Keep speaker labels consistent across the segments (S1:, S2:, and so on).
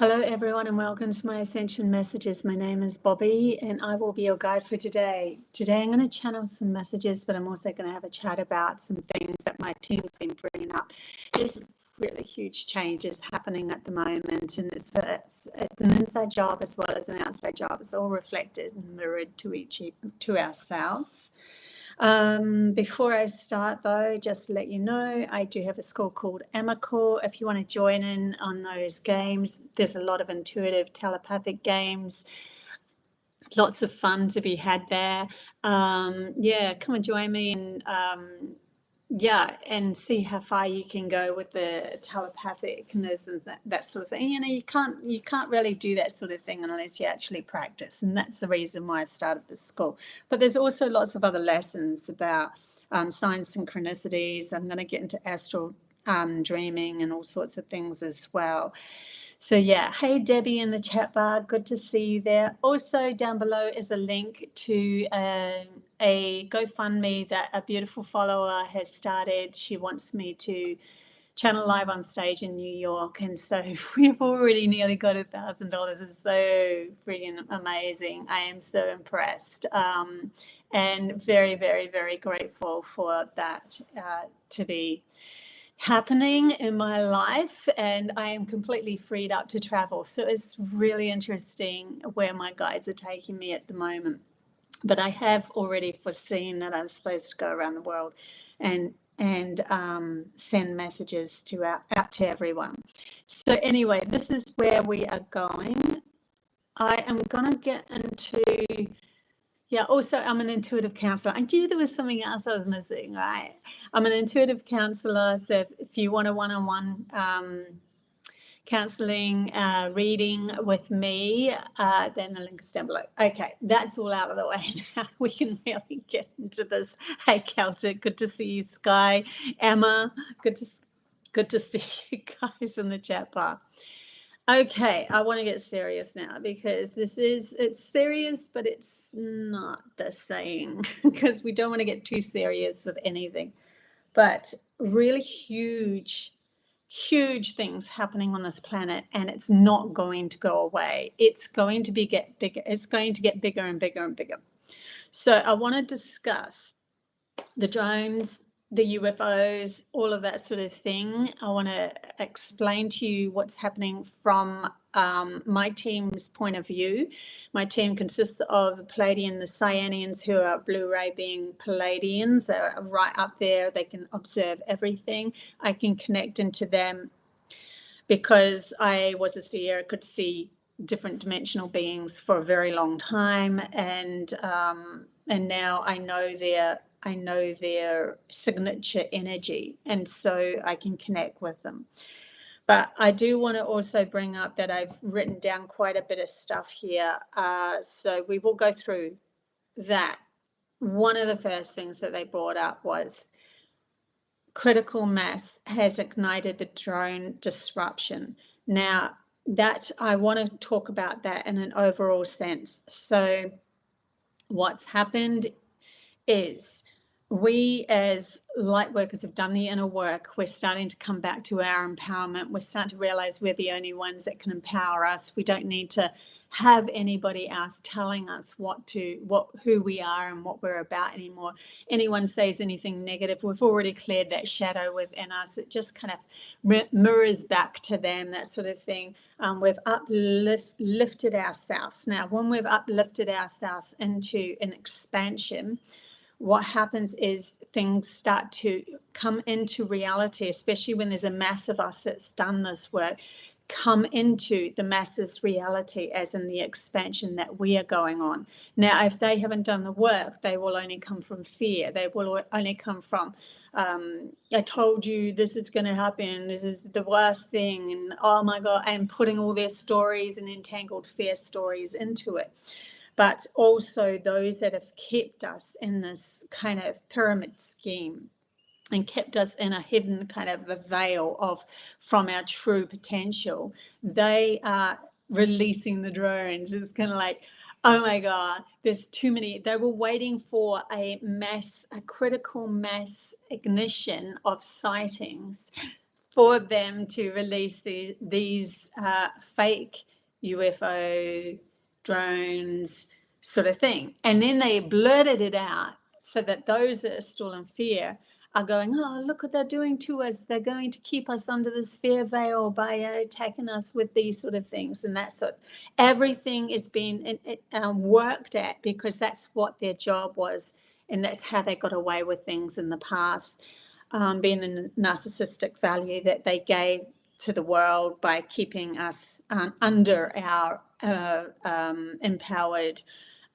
S1: Hello everyone and welcome to my Ascension Messages. My name is Bobby and I will be your guide for today. Today I'm going to channel some messages, but I'm also going to have a chat about some things that my team's been bringing up. There's really huge changes happening at the moment, and it's an inside job as well as an outside job. It's all reflected and mirrored to ourselves. Before I start though, just to let you know, I do have a school called AMAKEL. If you want to join in on those games, there's a lot of intuitive telepathic games, lots of fun to be had there. Yeah, come and join me and see how far you can go with the telepathicness and that sort of thing. You know, you can't really do that sort of thing unless you actually practice, and that's the reason why I started this school. But there's also lots of other lessons about sign synchronicities. I'm going to get into astral dreaming and all sorts of things as well. So yeah, hey Debbie in the chat bar, good to see you there. Also down below is a link to a GoFundMe that a beautiful follower has started. She wants me to channel live on stage in New York, and so we've already nearly got $1,000. It's so freaking amazing. I am so impressed and very, very, very grateful for that to be happening in my life, and I am completely freed up to travel. So it's really interesting where my guides are taking me at the moment. But I have already foreseen that I'm supposed to go around the world and send messages out to everyone. So anyway, this is where we are going. I am going to get into... Yeah, also I'm an intuitive counselor. I knew there was something else I was missing, right? I'm an intuitive counselor, so if you want a one-on-one counseling reading with me, then the link is down below. Okay, that's all out of the way now. We can really get into this. Hey, Celtic, good to see you. Sky, Emma, good to see you guys in the chat bar. Okay, I want to get serious now because it's serious, but it's not the same because we don't want to get too serious with anything. But really huge things happening on this planet, and it's not going to go away. It's going to get bigger. It's going to get bigger and bigger and bigger. So I want to discuss the drones, the UFOs, all of that sort of thing. I want to explain to you what's happening from my team's point of view. My team consists of Pleiadian, the CYANIANS, who are Blu-ray being Pleiadians. They're right up there. They can observe everything. I can connect into them because I was a seer. I could see different dimensional beings for a very long time, and now I know their signature energy, and so I can connect with them. But I do want to also bring up that I've written down quite a bit of stuff here, so we will go through that. One of the first things that they brought up was critical mass has ignited the drone disruption. Now, that I want to talk about that in an overall sense. So what's happened is we as light workers have done the inner work. We're starting to come back to our empowerment. We're starting to realize we're the only ones that can empower us. We don't need to have anybody else telling us who we are and what we're about anymore. Anyone says anything negative, we've already cleared that shadow within us. It just kind of mirrors back to them, that sort of thing. We've uplifted ourselves. Now, when we've uplifted ourselves into an expansion, what happens is things start to come into reality, especially when there's a mass of us that's done this work, come into the masses reality, as in the expansion that we are going on. Now, if they haven't done the work, they will only come from fear. They will only come from, I told you this is going to happen, this is the worst thing, and oh my God, and putting all their stories and entangled fear stories into it. But also those that have kept us in this kind of pyramid scheme and kept us in a hidden kind of a veil from our true potential, they are releasing the drones. It's kind of like, oh my God, there's too many. They were waiting for a critical mass ignition of sightings for them to release these fake UFO drones sort of thing. And then they blurted it out so that those that are still in fear are going, oh, look what they're doing to us. They're going to keep us under this fear veil by attacking us with these sort of things. And that's what everything is being worked at, because that's what their job was. And that's how they got away with things in the past, being the narcissistic value that they gave to the world by keeping us under our empowered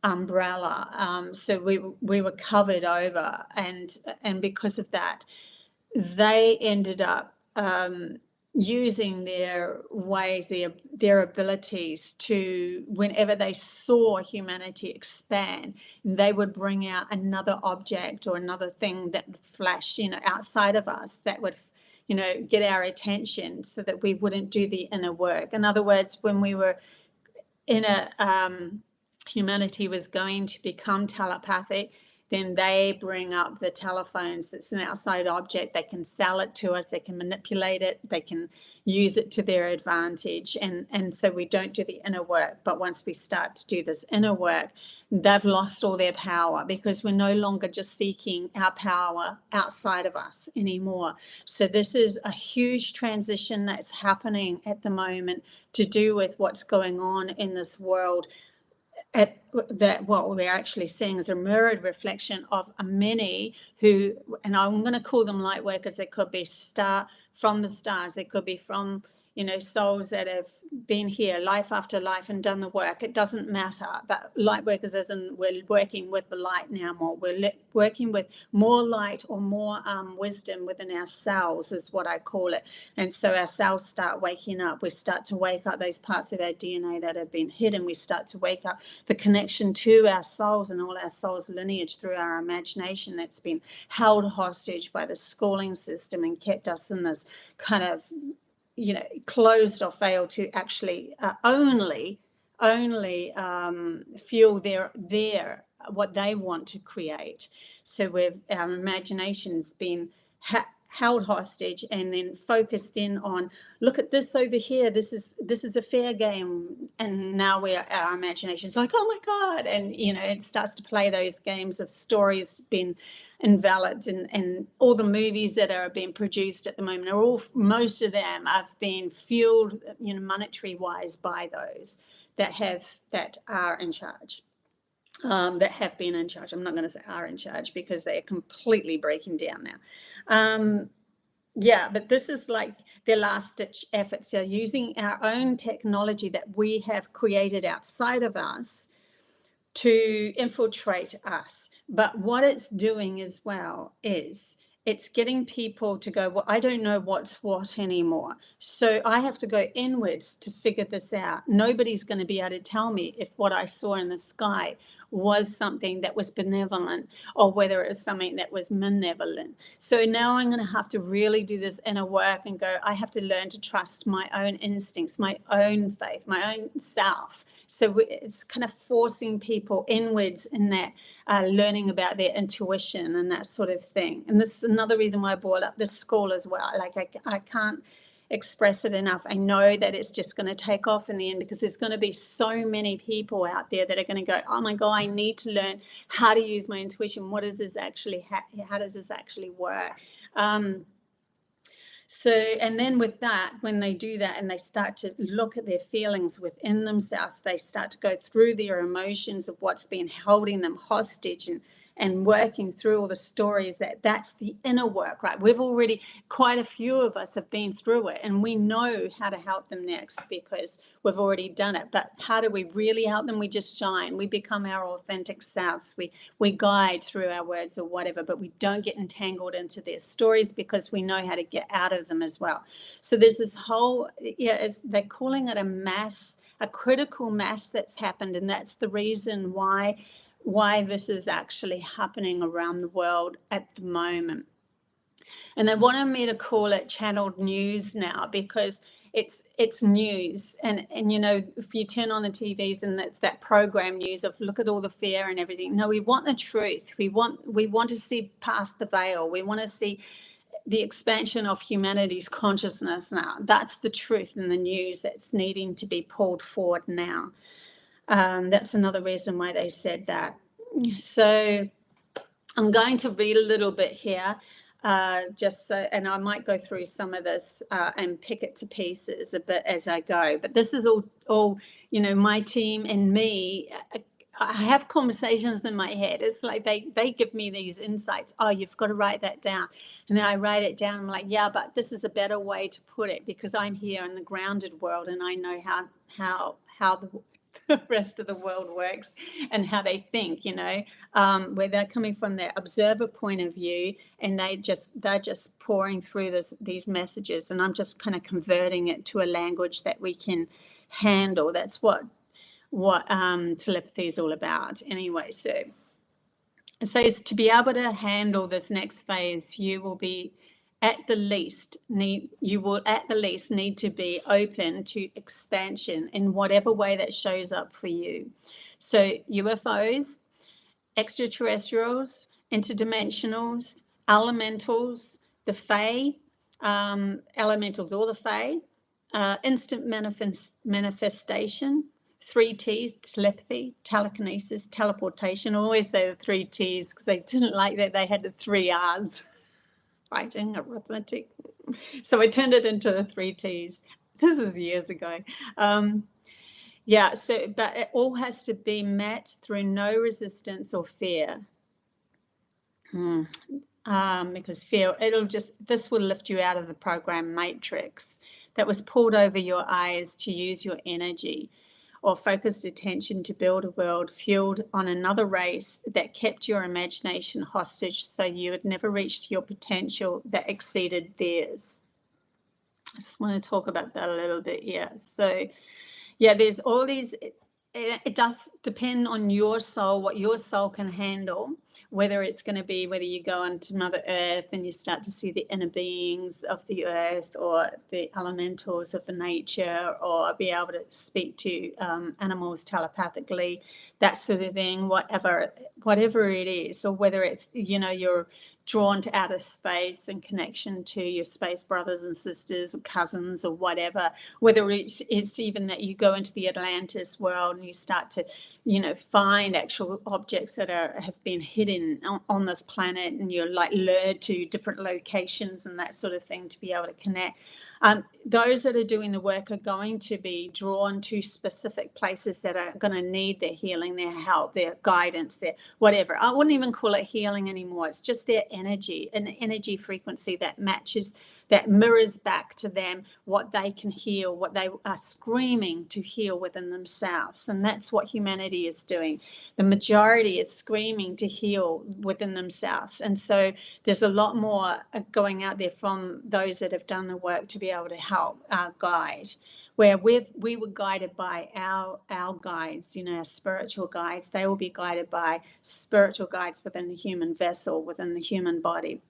S1: umbrella. So we were covered over, and because of that, they ended up using their ways, their abilities to, whenever they saw humanity expand, they would bring out another object or another thing that would flash, outside of us, that would, get our attention so that we wouldn't do the inner work. In other words, when we were in humanity was going to become telepathic, then they bring up the telephones. That's an outside object. They can sell it to us. They can manipulate it. They can use it to their advantage. And so we don't do the inner work. But once we start to do this inner work, they've lost all their power, because we're no longer just seeking our power outside of us anymore. So this is a huge transition that's happening at the moment to do with what's going on in this world. That what we're actually seeing is a mirrored reflection of many who, and I'm going to call them light workers. They could be from the stars. They could be from, souls that have been here life after life and done the work. It doesn't matter. But light workers, as in we're working with the light now more. We're working with more light or more wisdom within ourselves, is what I call it. And so our cells start waking up. We start to wake up those parts of our DNA that have been hidden. We start to wake up the connection to our souls and all our souls' lineage through our imagination that's been held hostage by the schooling system and kept us in this kind of, closed or failed to actually only fuel their what they want to create. So our imagination's been held hostage and then focused in on, look at this over here, this is a fair game, and now our imagination's like, oh my God, and it starts to play those games of stories being invalid, and all the movies that are being produced at the moment are most of them have been fueled, monetary wise, by those that are in charge. That have been in charge. I'm not going to say are in charge, because they are completely breaking down now. Yeah, but this is like their last-ditch efforts. So using our own technology that we have created outside of us to infiltrate us. But what it's doing as well is it's getting people to go, well, I don't know what's what anymore. So I have to go inwards to figure this out. Nobody's going to be able to tell me if what I saw in the sky was something that was benevolent or whether it was something that was malevolent. So now I'm going to have to really do this inner work and go, I have to learn to trust my own instincts, my own faith, my own self. So it's kind of forcing people inwards in that, learning about their intuition and that sort of thing. And this is another reason why I brought up this school as well. Like I can't express it enough. I know that it's just going to take off in the end, because there's going to be so many people out there that are going to go, oh my God, I need to learn how to use my intuition. What is this actually, how does this actually work? So, and then with that, when they do that and they start to look at their feelings within themselves, they start to go through their emotions of what's been holding them hostage, and working through all the stories. That's the inner work, right? We've already, quite a few of us have been through it, and we know how to help them next because we've already done it. But how do we really help them? We just shine. We become our authentic selves. We guide through our words or whatever, but we don't get entangled into their stories because we know how to get out of them as well. So there's this whole, they're calling it a critical mass that's happened, and that's the reason why this is actually happening around the world at the moment. And they wanted me to call it channeled news now, because it's news, and if you turn on the TVs and it's that program news of look at all the fear and everything. No, we want the truth. We want to see past the veil. We want to see the expansion of humanity's consciousness now. That's the truth in the news that's needing to be pulled forward now. That's another reason why they said that. So I'm going to read a little bit here, just so, and I might go through some of this and pick it to pieces a bit as I go. But this is all you know, my team and me. I have conversations in my head. It's like they give me these insights. Oh, you've got to write that down. And then I write it down. I'm like, yeah, but this is a better way to put it, because I'm here in the grounded world and I know how the rest of the world works and how they think, you know, where they're coming from their observer point of view, and they're just pouring through these messages, and I'm just kind of converting it to a language that we can handle. That's what telepathy is all about anyway. So it's to be able to handle this next phase, you will at the least need to be open to expansion in whatever way that shows up for you. So UFOs, extraterrestrials, interdimensionals, elementals, the Fae, elementals or the Fae, instant manifestation, 3 T's, telepathy, telekinesis, teleportation. I always say the 3 T's because they didn't like that they had the 3 R's. Writing, arithmetic. So I turned it into the 3 T's. This is years ago. Yeah, so, but it all has to be met through no resistance or fear. Because fear, this will lift you out of the program matrix that was pulled over your eyes to use your energy or focused attention to build a world fueled on another race that kept your imagination hostage, so you had never reached your potential that exceeded theirs. I just want to talk about that a little bit here. So yeah, there's all these, it does depend on your soul, what your soul can handle, whether it's going to be, whether you go onto Mother Earth and you start to see the inner beings of the earth, or the elementals of the nature, or be able to speak to animals telepathically, that sort of thing, whatever it is, or whether it's, you know, you're drawn to outer space and connection to your space brothers and sisters or cousins or whatever, whether it's even that you go into the Atlantis world and you start to, you know, find actual objects that have been hidden on this planet, and you're like lured to different locations and that sort of thing to be able to connect. Those that are doing the work are going to be drawn to specific places that are going to need their healing, their help, their guidance, their whatever. I wouldn't even call it healing anymore. It's just their energy, an energy frequency that matches, that mirrors back to them what they can heal, what they are screaming to heal within themselves. And that's what humanity is doing. The majority is screaming to heal within themselves. And so there's a lot more going out there from those that have done the work to be able to help guide. Where we were guided by our guides, you know, our spiritual guides. They will be guided by spiritual guides within the human vessel, within the human body.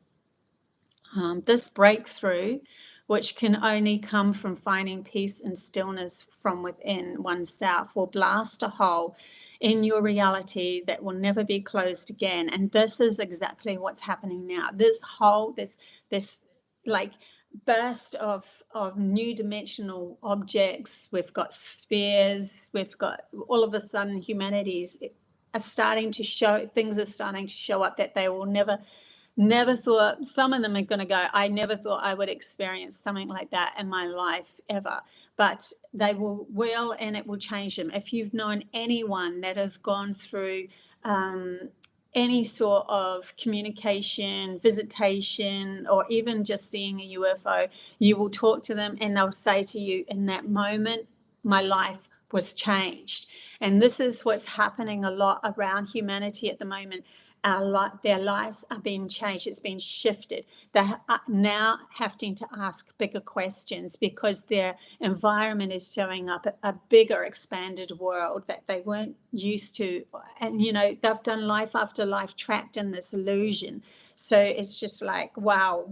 S1: This breakthrough, which can only come from finding peace and stillness from within oneself, will blast a hole in your reality that will never be closed again. And this is exactly what's happening now. This hole, this like burst of new dimensional objects. We've got spheres. We've got, all of a sudden, humanities are starting to show, things are starting to show up that they will never thought. Some of them are going to go, I never thought I would experience something like that in my life ever. But they will, and it will change them. If you've known anyone that has gone through any sort of communication, visitation, or even just seeing a UFO, you will talk to them and they'll say to you, in that moment, my life was changed. And this is what's happening a lot around humanity at the moment. Their lives are being changed. It's been shifted. They are now having to ask bigger questions because their environment is showing up a bigger, expanded world that they weren't used to. And, you know, they've done life after life trapped in this illusion. So it's just like, wow,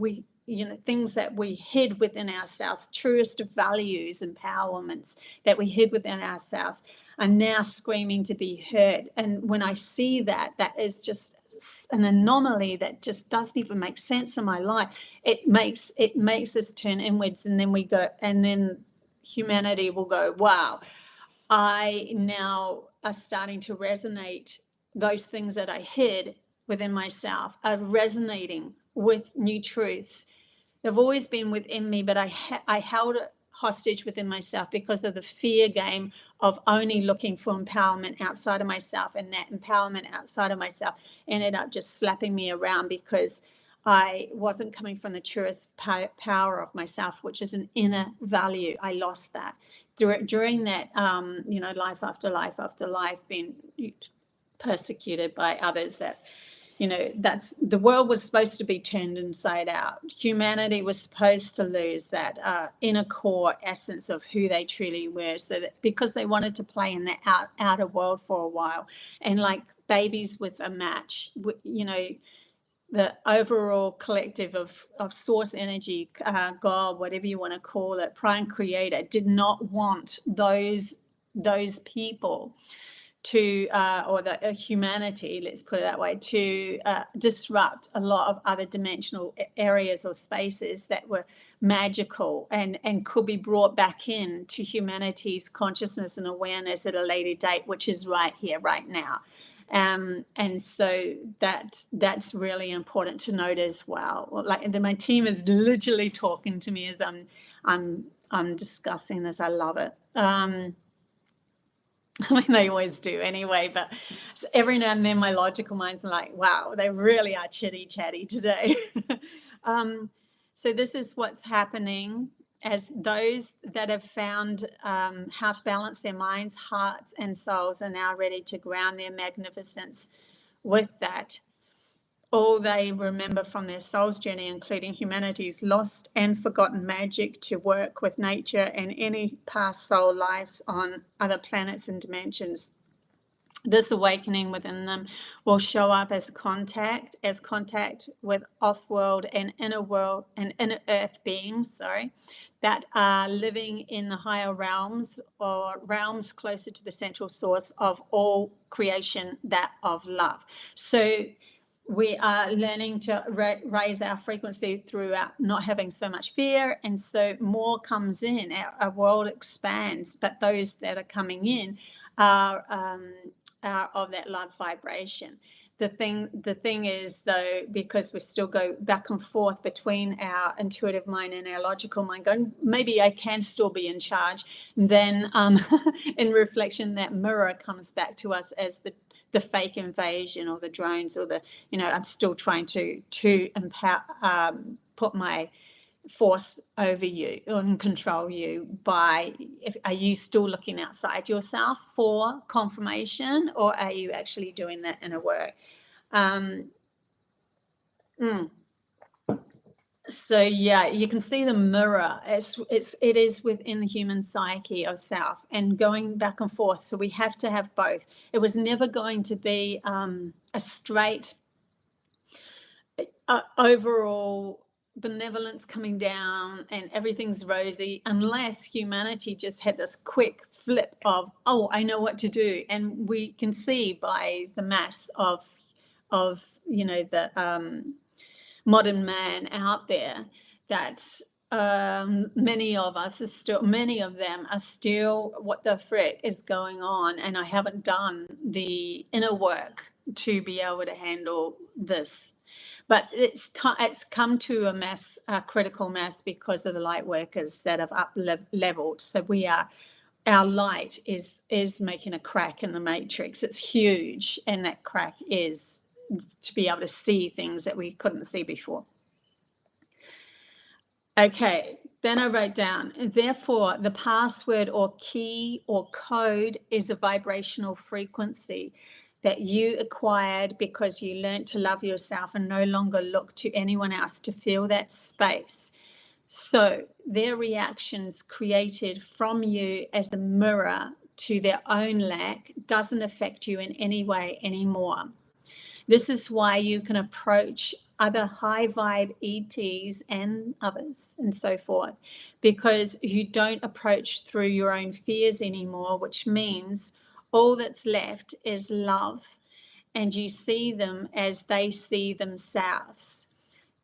S1: you know, things that we hid within ourselves, truest of values, empowerments that we hid within ourselves, are now screaming to be heard. And when I see that, that is just an anomaly that just doesn't even make sense in my life. It makes us turn inwards, and then we go, and then humanity will go, wow, I now are starting to resonate. Those things that I hid within myself are resonating with new truths. They've always been within me, but I held it hostage within myself because of the fear game of only looking for empowerment outside of myself, and that empowerment outside of myself ended up just slapping me around because I wasn't coming from the truest power of myself, which is an inner value. I lost that during that, life after life after life, being persecuted by others. That, that's the world was supposed to be turned inside out. Humanity was supposed to lose that inner core essence of who they truly were, so that because they wanted to play in the outer world for a while, and like babies with a match, the overall collective of source energy, God, whatever you want to call it, prime creator, did not want those people to, or the humanity, let's put it that way, to disrupt a lot of other dimensional areas or spaces that were magical and could be brought back in to humanity's consciousness and awareness at a later date, which is right here, right now. And so that's really important to note as well. Like, my team is literally talking to me as I'm discussing this. I love it. I mean, they always do anyway, but so every now and then my logical mind's like, wow, they really are chitty chatty today. So this is what's happening as those that have found how to balance their minds, hearts, and souls are now ready to ground their magnificence with that. All they remember from their soul's journey, including humanity's lost and forgotten magic to work with nature and any past soul lives on other planets and dimensions. This awakening within them will show up as contact with off-world and inner world and inner earth beings, that are living in the higher realms, or realms closer to the central source of all creation, that of love. So we are learning to raise our frequency throughout not having so much fear, and so more comes in. Our world expands, but those that are coming in are of that love vibration. The thing is, though, because we still go back and forth between our intuitive mind and our logical mind, going, maybe I can still be in charge, then in reflection, that mirror comes back to us as the fake invasion, or the drones, or the, I'm still trying to empower, put my force over you and control you by, are you still looking outside yourself for confirmation, or are you actually doing that inner work? So yeah, you can see the mirror. It is within the human psyche of self, and going back and forth. So we have to have both. It was never going to be a straight overall benevolence coming down and everything's rosy, unless humanity just had this quick flip of, oh, I know what to do. And we can see by the mass of the modern man out there that many of them are still, what the frick is going on, and I haven't done the inner work to be able to handle this. But it's come to a critical mass, because of the light workers that have leveled. So our light is making a crack in the matrix. It's huge, and that crack is to be able to see things that we couldn't see before. Okay, then I wrote down, therefore, the password or key or code is a vibrational frequency that you acquired because you learned to love yourself and no longer look to anyone else to fill that space. So their reactions created from you as a mirror to their own lack doesn't affect you in any way anymore. This is why you can approach other high vibe ETs and others and so forth, because you don't approach through your own fears anymore, which means all that's left is love. and you see them as they see themselves.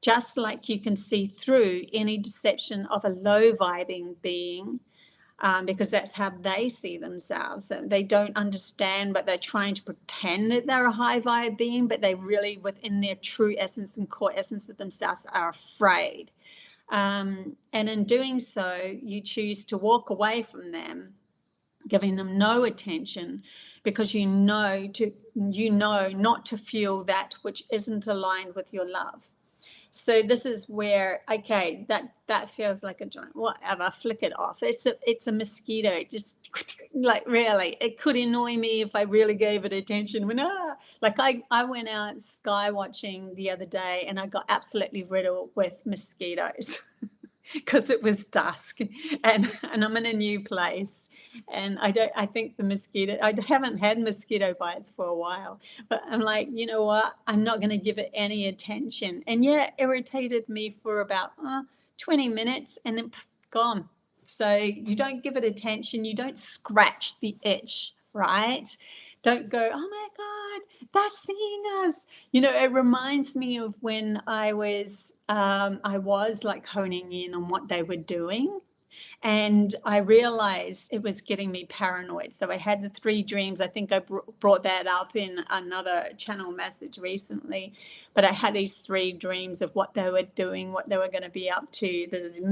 S1: Just like you can see through any deception of a low vibing being, because that's how they see themselves. They don't understand, but they're trying to pretend that they're a high vibe being, but they really, within their true essence and core essence of themselves, are afraid. And in doing so, you choose to walk away from them, giving them no attention, because you know not to feel that which isn't aligned with your love. So this is where, okay, that feels like a joint, whatever, flick it off. It's a mosquito, just like, really, it could annoy me if I really gave it attention. Like I went out sky watching the other day and I got absolutely riddled with mosquitoes because it was dusk and I'm in a new place. And I think the mosquito, I haven't had mosquito bites for a while, but I'm like, you know what? I'm not going to give it any attention. And yeah, it irritated me for about 20 minutes and then gone. So you don't give it attention. You don't scratch the itch, right? Don't go, oh my God, they're seeing us. You know, it reminds me of when I was like honing in on what they were doing. And I realized it was getting me paranoid. So I had the 3 dreams. I think I brought that up in another channel message recently. But I had these 3 dreams of what they were doing, what they were going to be up to. This is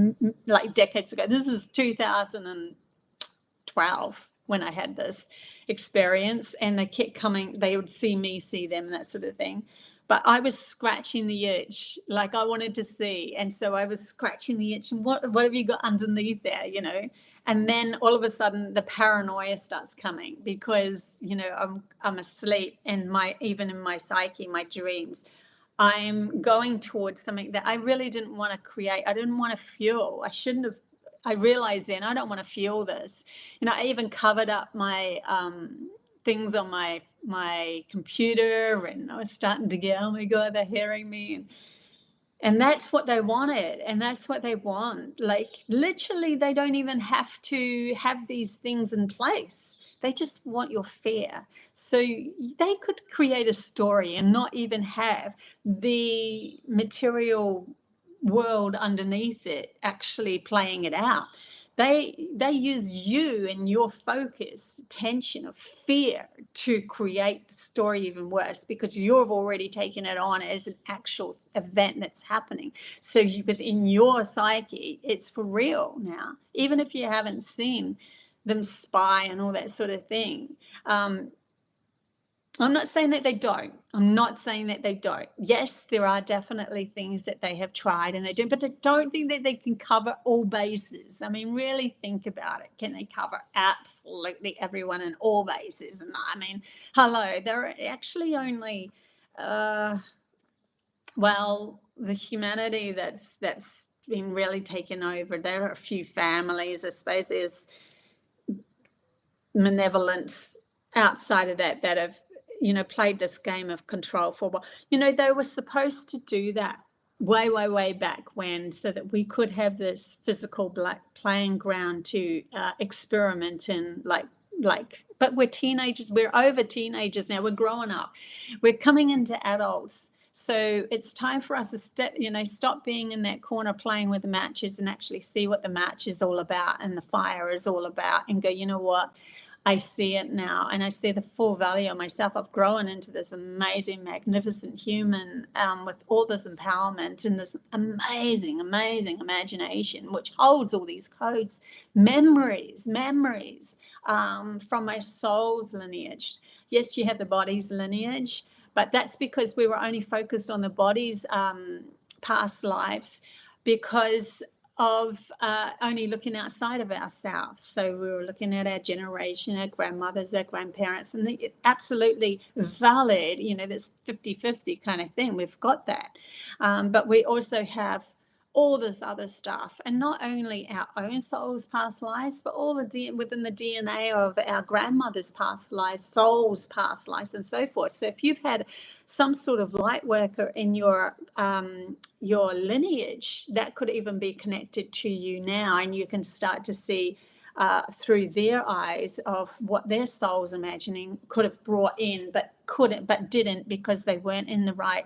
S1: like decades ago. This is 2012 when I had this experience. And they kept coming. They would see me, see them, that sort of thing. But I was scratching the itch, like I wanted to see. And so I was scratching the itch. And what have you got underneath there, you know? And then all of a sudden the paranoia starts coming because, you know, I'm asleep, and even in my psyche, my dreams, I'm going towards something that I really didn't want to create. I didn't want to fuel. I shouldn't have. I realized then I don't want to fuel this. You know, I even covered up my things on my computer, and I was starting to get, oh my God, they're hearing me. And that's what they wanted, and that's what they want. Like literally, they don't even have to have these things in place. They just want your fear. So they could create a story and not even have the material world underneath it actually playing it out. They use you and your focus, tension of fear to create the story even worse, because you've already taken it on as an actual event that's happening. So within your psyche, it's for real now, even if you haven't seen them spy and all that sort of thing. I'm not saying that they don't. I'm not saying that they don't. Yes, there are definitely things that they have tried and they do, but I don't think that they can cover all bases. I mean, really think about it. Can they cover absolutely everyone in all bases? And I mean, hello, there are actually only, well, the humanity that's been really taken over. There are a few families, I suppose there's malevolence outside of that have, you know, played this game of control for a while. You know, they were supposed to do that way back when, so that we could have this physical playing ground to experiment in, like, but we're teenagers, we're over teenagers now, we're growing up, we're coming into adults. So it's time for us to stop being in that corner playing with the matches and actually see what the match is all about and the fire is all about, and go, you know what? I see it now, and I see the full value of myself. I've grown into this amazing, magnificent human with all this empowerment and this amazing, amazing imagination, which holds all these codes, memories from my soul's lineage. Yes, you have the body's lineage, but that's because we were only focused on the body's past lives because of only looking outside of ourselves. So we were looking at our generation, our grandmothers, our grandparents, and it's absolutely valid, you know, this 50-50 kind of thing. We've got that. But we also have all this other stuff, and not only our own soul's past lives, but all within the DNA of our grandmother's past lives, soul's past lives, and so forth. So if you've had some sort of light worker in your lineage, that could even be connected to you now, and you can start to see through their eyes of what their soul's imagining could have brought in, but didn't, because they weren't in the right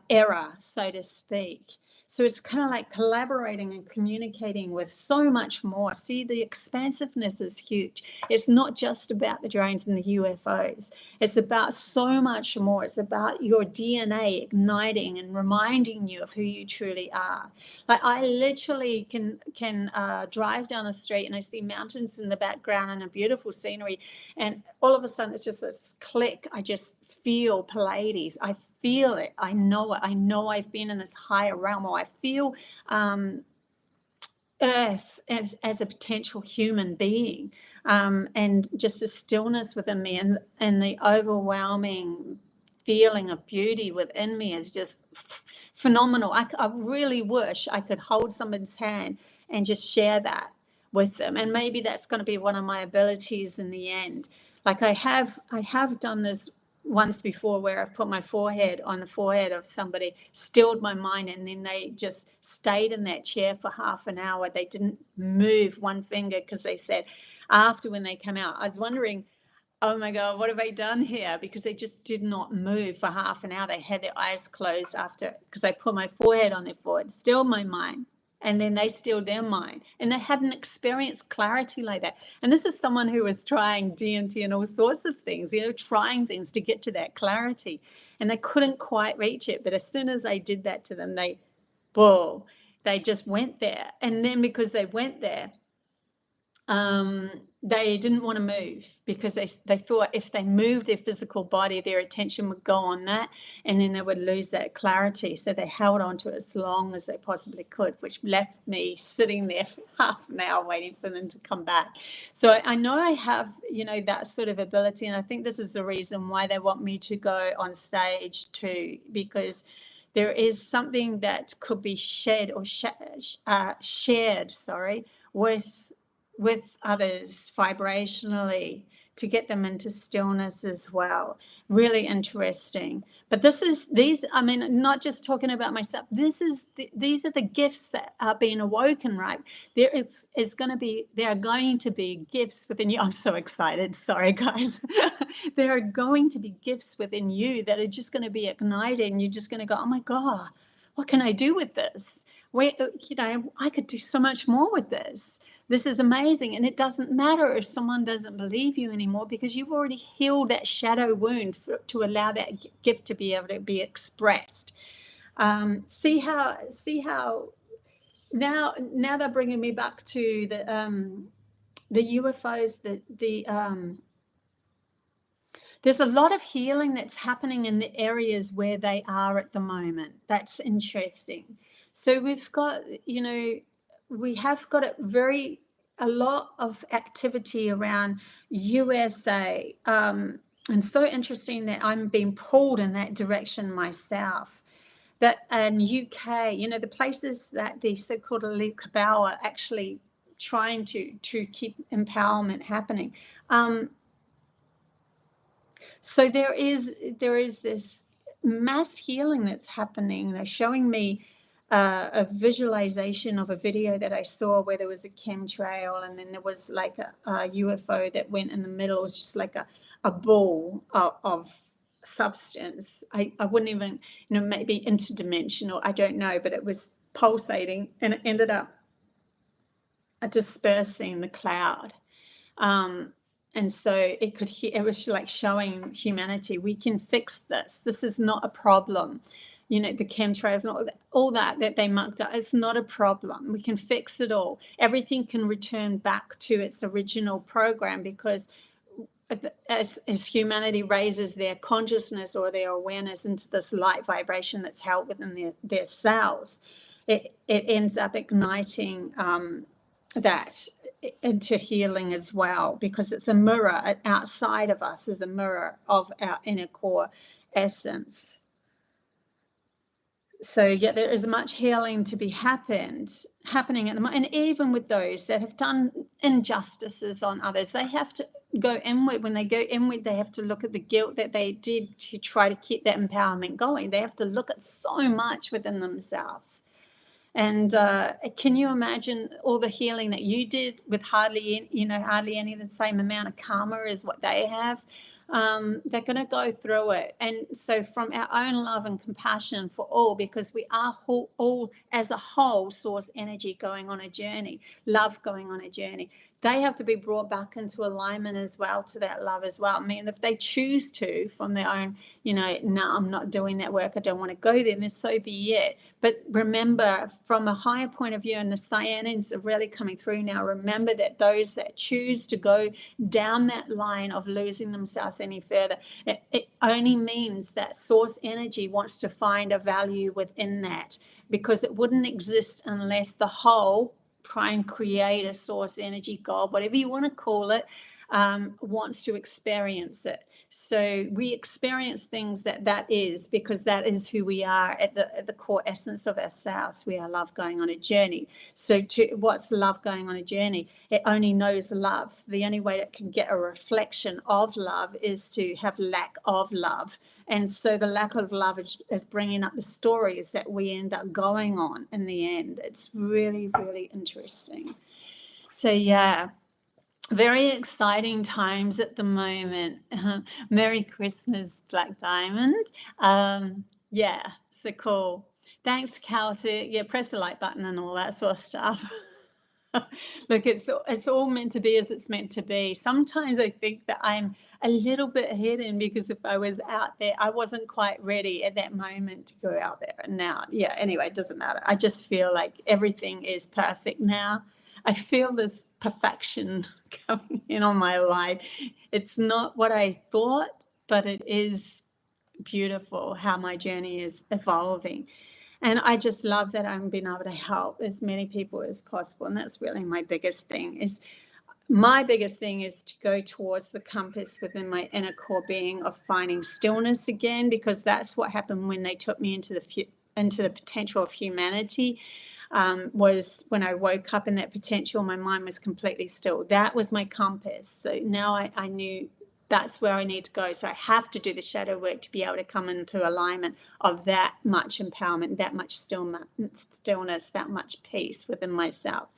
S1: era, so to speak. So it's kind of like collaborating and communicating with so much more. See, the expansiveness is huge. It's not just about the drones and the UFOs. It's about so much more. It's about your DNA igniting and reminding you of who you truly are. Like, I literally can drive down the street and I see mountains in the background and a beautiful scenery, and all of a sudden it's just this click. I just feel Pleiades. I feel it. I know it. I know I've been in this higher realm, or I feel Earth as a potential human being, and just the stillness within me, and the overwhelming feeling of beauty within me is just phenomenal. I really wish I could hold someone's hand and just share that with them, and maybe that's going to be one of my abilities in the end. Like, I have done this once before, where I've put my forehead on the forehead of somebody, stilled my mind, and then they just stayed in that chair for half an hour. They didn't move one finger, because they said after, when they come out, I was wondering, oh my God, what have I done here? Because they just did not move for half an hour. They had their eyes closed after, because I put my forehead on their forehead, stilled my mind, and then they stilled their mind, and they hadn't experienced clarity like that. And this is someone who was trying DMT and all sorts of things, trying things to get to that clarity, and they couldn't quite reach it. But as soon as I did that to them, they just went there. And then, because they went there, they didn't want to move, because they thought if they moved their physical body, their attention would go on that, and then they would lose that clarity. So they held on to it as long as they possibly could, which left me sitting there for half an hour waiting for them to come back. So I know I have, that sort of ability, and I think this is the reason why they want me to go on stage too, because there is something that could be shared with others vibrationally, to get them into stillness as well. Really interesting. But not just talking about myself. These are the gifts that are being awoken, right? There are going to be gifts within you. I'm so excited. Sorry, guys. There are going to be gifts within you that are just going to be ignited, and you're just going to go, oh my God, what can I do with this? I could do so much more with this. This is amazing. And it doesn't matter if someone doesn't believe you anymore, because you've already healed that shadow wound to allow that gift to be able to be expressed. See how now they're bringing me back to the UFOs, there's a lot of healing that's happening in the areas where they are at the moment. That's interesting. So we've got, we have got a lot of activity around USA. And so interesting that I'm being pulled in that direction myself. And UK, the places that the so-called elite cabal are actually trying to keep empowerment happening. So there is this mass healing that's happening. They're showing me a visualization of a video that I saw, where there was a chemtrail, and then there was like a UFO that went in the middle. It was just like a ball of substance. I wouldn't even, maybe interdimensional, I don't know, but it was pulsating, and it ended up dispersing the cloud. And so it was like showing humanity, we can fix this. This is not a problem. The chemtrails and all that they mucked up, it's not a problem. We can fix it all. Everything can return back to its original program, because as humanity raises their consciousness or their awareness into this light vibration that's held within their cells, it ends up igniting that into healing as well, because it's a mirror. Outside of us is a mirror of our inner core essence. So yeah, there is much healing to be happening at the moment. And even with those that have done injustices on others, they have to go inward. When they go inward, they have to look at the guilt that they did to try to keep that empowerment going. They have to look at so much within themselves. And can you imagine all the healing that you did with hardly any of the same amount of karma as what they have? They're going to go through it. And so from our own love and compassion for all, because we are all as a whole source energy going on a journey, love going on a journey, they have to be brought back into alignment as well to that love as well. I mean, if they choose to from their own, no, I'm not doing that work, I don't want to go there, then so be it. But remember, from a higher point of view, and the CYANIANS are really coming through now, remember that those that choose to go down that line of losing themselves any further, it only means that source energy wants to find a value within that, because it wouldn't exist unless the whole prime creator, source energy, God, whatever you want to call it, wants to experience it. So we experience things that is, because that is who we are at the core essence of ourselves. We are love going on a journey. So what's love going on a journey? It only knows love. So the only way that can get a reflection of love is to have lack of love. And so the lack of love is bringing up the stories that we end up going on in the end. It's really, really interesting. So yeah, very exciting times at the moment. Merry Christmas, Black Diamond. Yeah, so cool. Thanks, Cal. Press the like button and all that sort of stuff. Look, it's all meant to be as it's meant to be. Sometimes I think that I'm a little bit hidden, because if I was out there, I wasn't quite ready at that moment to go out there. And now, yeah, anyway, it doesn't matter. I just feel like everything is perfect now. I feel this perfection coming in on my life. It's not what I thought, but it is beautiful how my journey is evolving. And I just love that I'm being able to help as many people as possible. And that's really my biggest thing. My biggest thing is to go towards the compass within my inner core being of finding stillness again, because that's what happened when they took me into the potential of humanity. Was when I woke up in that potential, my mind was completely still. That was my compass. So now I knew that's where I need to go. So I have to do the shadow work to be able to come into alignment of that much empowerment, that much stillness, that much peace within myself.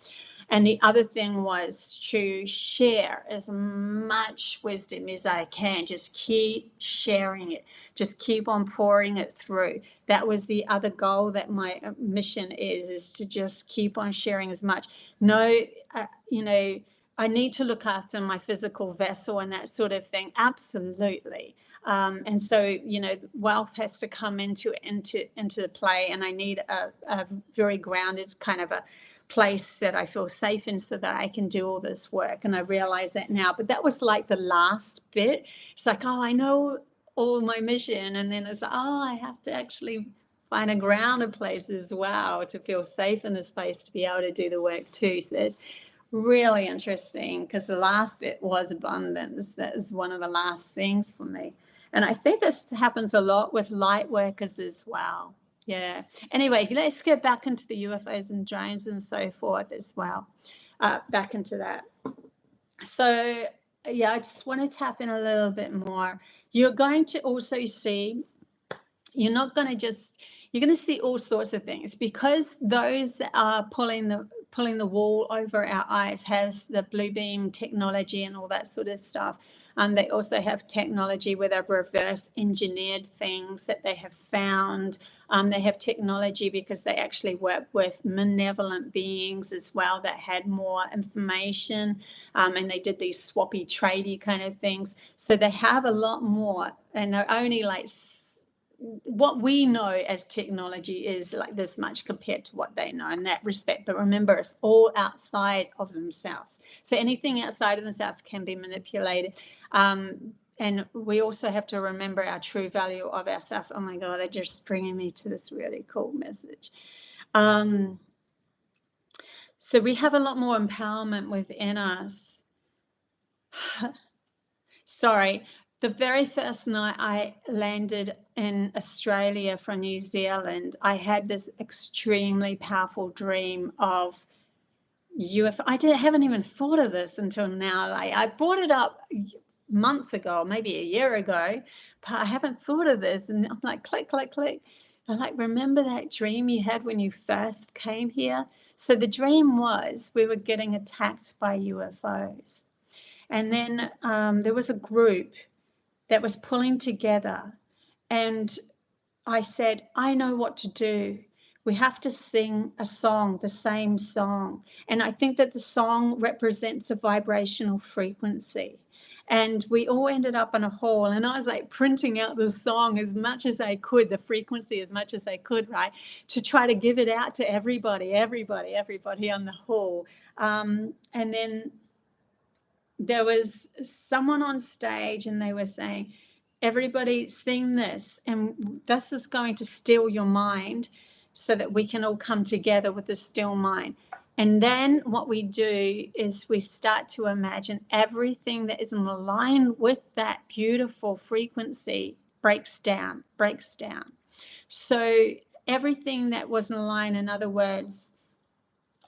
S1: And the other thing was to share as much wisdom as I can. Just keep sharing it. Just keep on pouring it through. That was the other goal that my mission is to just keep on sharing as much. I need to look after my physical vessel and that sort of thing. Absolutely. And so, wealth has to come into the play, and I need a very grounded kind of a place that I feel safe in, so that I can do all this work. And I realize that now, but that was like the last bit. It's like, oh, I know all my mission. And then it's, oh, I have to actually find a grounded place as well to feel safe in the space to be able to do the work too. So it's really interesting, because the last bit was abundance. That is one of the last things for me. And I think this happens a lot with light workers as well. Yeah. Anyway, let's get back into the UFOs and drones and so forth as well. Back into that. So, yeah, I just want to tap in a little bit more. You're going to also see, you're going to see all sorts of things, because those that are pulling the wool over our eyes has the blue beam technology and all that sort of stuff. They also have technology where they've reverse engineered things that they have found. They have technology because they actually work with malevolent beings as well that had more information, and they did these swappy tradey kind of things. So they have a lot more, and they're only like, what we know as technology is like this much compared to what they know in that respect. But remember, it's all outside of themselves. So anything outside of themselves can be manipulated. And we also have to remember our true value of ourselves. Oh my God, they're just bringing me to this really cool message. So we have a lot more empowerment within us. Sorry. The very first night I landed in Australia from New Zealand, I had this extremely powerful dream of UFO. I haven't even thought of this until now. I brought it up months ago, maybe a year ago, but I haven't thought of this. And I'm like, click, click, click. I like, remember that dream you had when you first came here? So the dream was we were getting attacked by UFOs. And then there was a group that was pulling together. And I said, I know what to do. We have to sing a song, the same song. And I think that the song represents a vibrational frequency. And we all ended up in a hall, and I was like printing out the song as much as I could, the frequency as much as I could, right, to try to give it out to everybody on the hall. And then there was someone on stage, and they were saying, everybody sing this, and this is going to still your mind so that we can all come together with a still mind. And then what we do is we start to imagine everything that is in line with that beautiful frequency breaks down. So everything that was in line, in other words,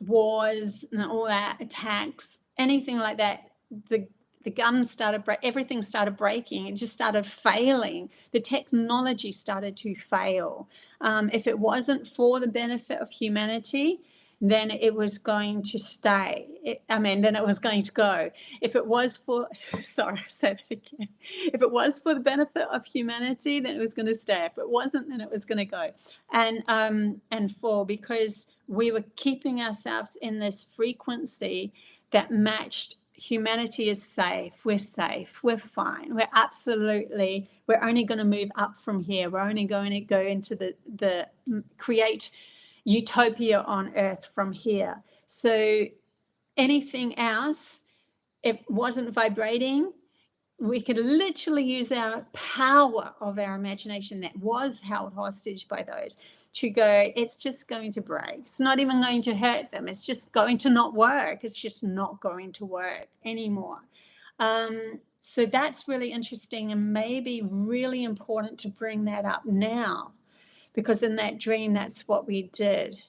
S1: wars and all that, attacks, anything like that, the guns started everything started breaking. It just started failing. The technology started to fail. If it wasn't for the benefit of humanity, then it was going to stay. Then it was going to go. If it was for, sorry, I said it again. If it was for the benefit of humanity, then it was going to stay. If it wasn't, then it was going to go. And because we were keeping ourselves in this frequency that matched humanity is safe, we're fine, we're only going to move up from here, we're only going to go into the create utopia on earth from here. So anything else, if it wasn't vibrating, we could literally use our power of our imagination that was held hostage by those to go, it's just going to break. It's not even going to hurt them. It's just going to not work. It's just not going to work anymore. So that's really interesting, and maybe really important to bring that up now, because in that dream, that's what we did.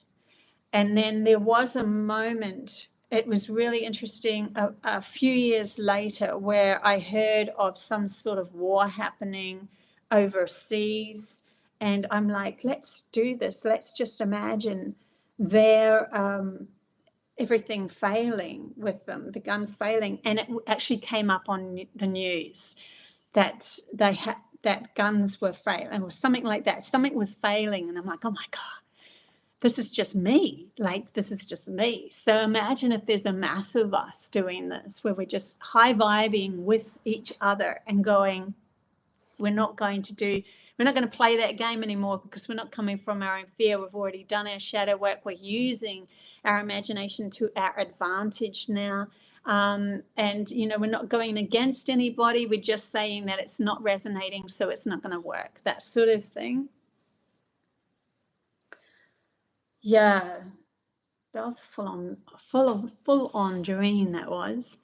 S1: And then there was a moment, it was really interesting, a few years later, where I heard of some sort of war happening overseas. And I'm like, let's do this. Let's just imagine their everything failing with them, the guns failing. And it actually came up on the news that they had, that guns were failing, or something like that. Something was failing. And I'm like, oh my God, this is just me. Like, this is just me. So imagine if there's a mass of us doing this, where we're just high vibing with each other and going, we're not going to play that game anymore, because we're not coming from our own fear. We've already done our shadow work. We're using our imagination to our advantage now. And, we're not going against anybody. We're just saying that it's not resonating, so it's not going to work, that sort of thing. Yeah, that was a full on dream, that was.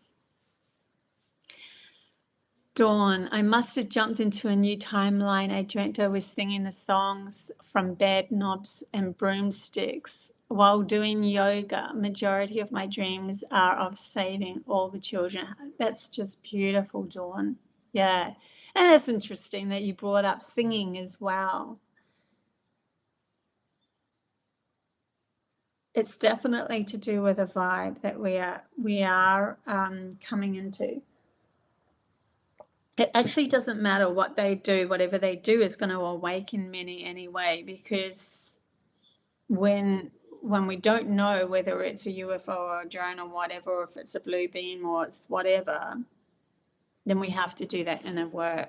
S1: Dawn, I must have jumped into a new timeline. I dreamt I was singing the songs from Bed Knobs and Broomsticks while doing yoga. Majority of my dreams are of saving all the children. That's just beautiful, Dawn. Yeah. And that's interesting that you brought up singing as well. It's definitely to do with a vibe that we are coming into. It actually doesn't matter what they do. Whatever they do is going to awaken many anyway, because when we don't know whether it's a UFO or a drone or whatever, or if it's a blue beam or it's whatever, then we have to do that inner work.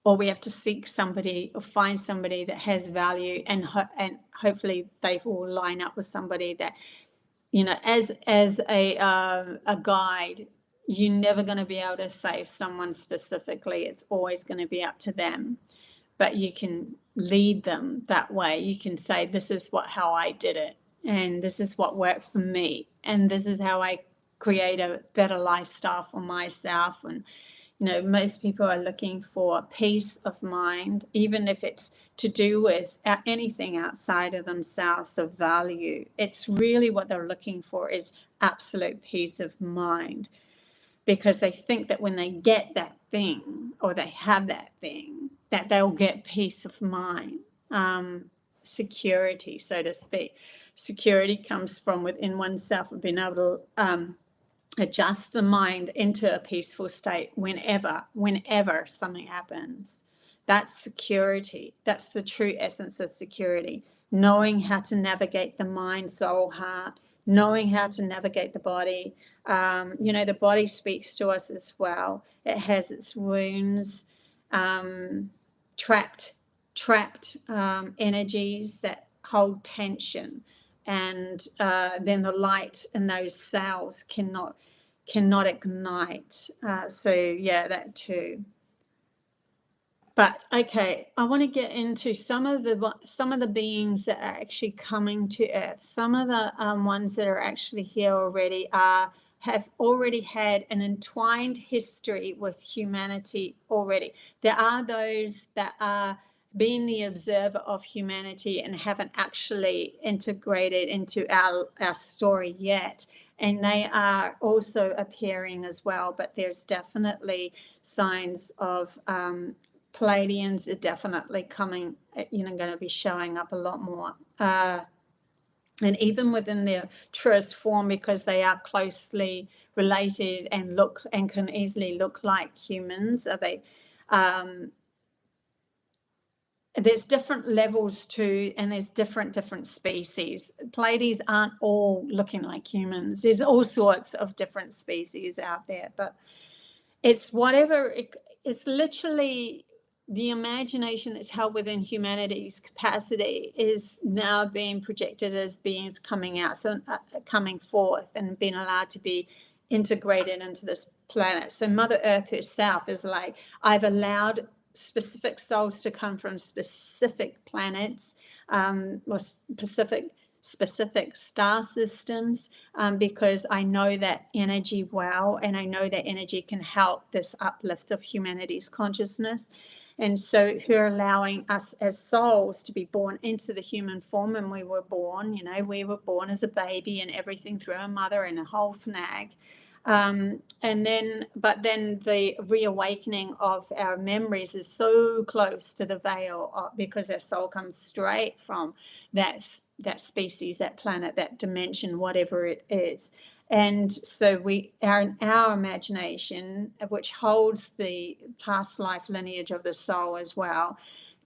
S1: Or we have to seek somebody or find somebody that has value, and hopefully they will line up with somebody that, as a guide, you're never going to be able to save someone specifically. It's always going to be up to them, but you can lead them that way. You can say, this is how I did it, and this is what worked for me, and this is how I create a better lifestyle for myself. And most people are looking for peace of mind, even if it's to do with anything outside of themselves of value. It's really what they're looking for is absolute peace of mind. because they think that when they get that thing or they have that thing, that they'll get peace of mind, security, so to speak. Security comes from within oneself of being able to adjust the mind into a peaceful state whenever something happens. That's security. That's the true essence of security. Knowing how to navigate the mind, soul, heart, knowing how to navigate the body. You know, the body speaks to us as well. It has its wounds, trapped energies that hold tension, and then the light in those cells cannot ignite. So yeah, that too. But okay, I want to get into some of the beings that are actually coming to Earth. Some of the ones that are actually here already have already had an entwined history with humanity already. There are those that are being the observer of humanity and haven't actually integrated into our story yet. And they are also appearing as well, but there's definitely signs of Pleiadians are definitely coming, going to be showing up a lot more. And even within their truest form, because they are closely related and can easily look like humans. Are they? There's different levels too, and there's different species. Pleiades aren't all looking like humans. There's all sorts of different species out there, but it's whatever. It's literally the imagination that's held within humanity's capacity is now being projected as beings coming out, so coming forth and being allowed to be integrated into this planet. So Mother Earth herself is like, I've allowed specific souls to come from specific planets, or specific star systems, because I know that energy well, and I know that energy can help this uplift of humanity's consciousness. And so her allowing us as souls to be born into the human form, and we were born as a baby and everything through our mother and a whole fnag. But then the reawakening of our memories is so close to the veil, because our soul comes straight from that species, that planet, that dimension, whatever it is. And so we are in our imagination, which holds the past life lineage of the soul as well,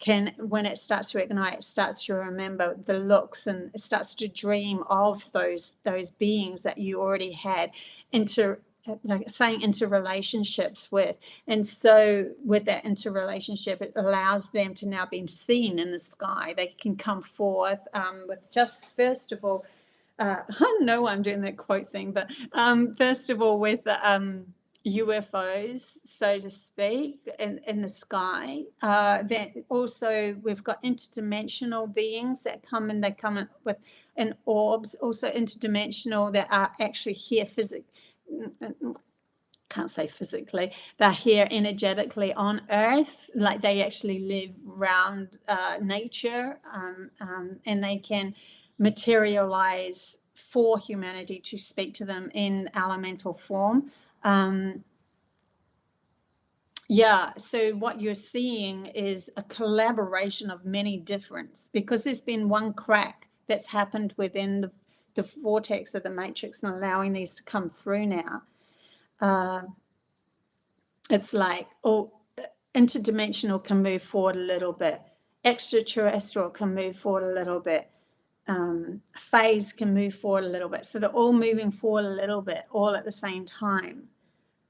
S1: when it starts to ignite, it starts to remember the looks, and it starts to dream of those beings that you already had interrelationships with. And so with that interrelationship, it allows them to now be seen in the sky. They can come forth with just, first of all, I know I'm doing that quote thing, but first of all with UFOs, so to speak, in the sky. Then also we've got interdimensional beings that come in. They come in with in orbs, also interdimensional, that are actually here can't say physically, they're here energetically on Earth, like they actually live around nature, and they can materialize for humanity to speak to them in elemental form. So what you're seeing is a collaboration of many different, because there's been one crack that's happened within the vortex of the matrix, and allowing these to come through now. It's like, interdimensional can move forward a little bit, extraterrestrial can move forward a little bit, phase can move forward a little bit. So they're all moving forward a little bit, all at the same time.